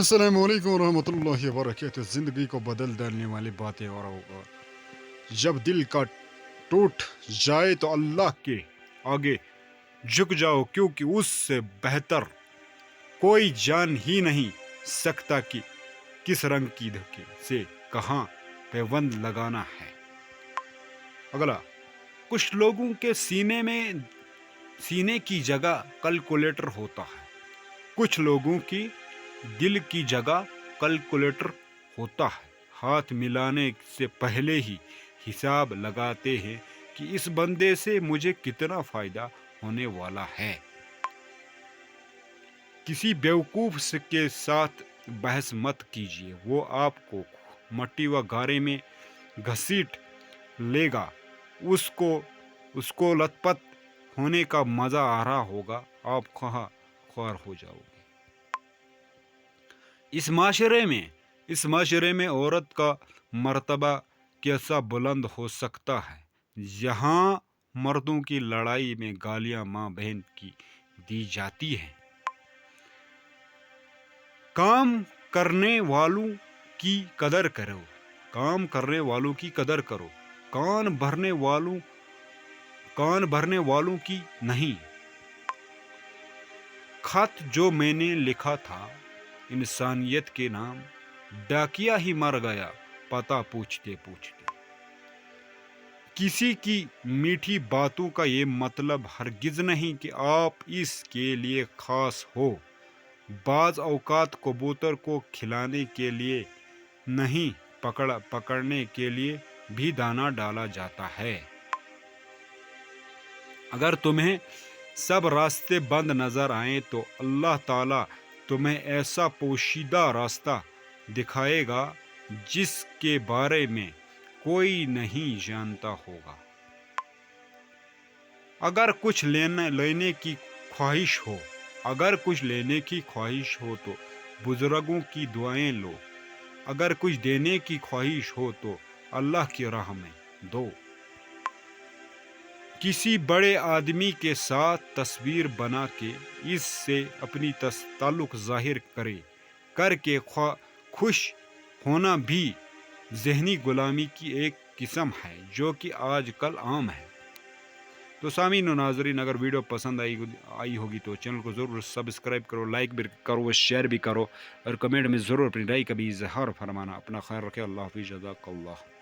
السلام علیکم ورحمۃ اللہ وبرکاتہ۔ زندگی کو بدل دینے والی باتیں اور جب دل کا ٹوٹ جائے تو اللہ کے آگے جھک جاؤ، کیونکہ اس سے بہتر کوئی جان ہی نہیں سکتا کہ کس رنگ کی دھکے سے کہاں پیوند لگانا ہے۔ اگلا، کچھ لوگوں کے سینے کی جگہ کیلکولیٹر ہوتا ہے، کچھ لوگوں کی دل کی جگہ کیلکولیٹر ہوتا ہے۔ ہاتھ ملانے سے پہلے ہی حساب لگاتے ہیں کہ اس بندے سے مجھے کتنا فائدہ ہونے والا ہے۔ کسی بیوقوف کے ساتھ بحث مت کیجیے، وہ آپ کو مٹی و گارے میں گھسیٹ لے گا۔ اس کو لت پت ہونے کا مزہ آ رہا ہوگا، آپ خوار ہو جاؤ گے۔ اس معاشرے میں عورت کا مرتبہ کیسا بلند ہو سکتا ہے، یہاں مردوں کی لڑائی میں گالیاں ماں بہن کی دی جاتی ہیں۔ کام کرنے والوں کی قدر کرو، کان بھرنے والوں کی نہیں۔ خط جو میں نے لکھا تھا انسانیت کے نام، ڈاکیا ہی مر گیا پتہ پوچھتے پوچھتے۔ کسی کی میٹھی باتوں کا یہ مطلب ہرگز نہیں کہ آپ اس کے لیے خاص ہو۔ بعض اوقات کبوتر کو کھلانے کے لیے نہیں، پکڑنے کے لیے بھی دانہ ڈالا جاتا ہے۔ اگر تمہیں سب راستے بند نظر آئیں تو اللہ تعالیٰ تمہیں ایسا پوشیدہ راستہ دکھائے گا جس کے بارے میں کوئی نہیں جانتا ہوگا۔ اگر کچھ لینے کی خواہش ہو تو بزرگوں کی دعائیں لو، اگر کچھ دینے کی خواہش ہو تو اللہ کی راہ میں دو۔ کسی بڑے آدمی کے ساتھ تصویر بنا کے اس سے اپنی تعلق ظاہر کر کے خوش ہونا بھی ذہنی غلامی کی ایک قسم ہے، جو کہ آج کل عام ہے۔ تو سامعین و ناظرین، اگر ویڈیو پسند آئی ہوگی تو چینل کو ضرور سبسکرائب کرو، لائک بھی کرو، شیئر بھی کرو، اور کمنٹ میں ضرور اپنی رائے کا بھی اظہار فرمانا۔ اپنا خیال رکھے، اللہ حافظ، جزاک اللہ۔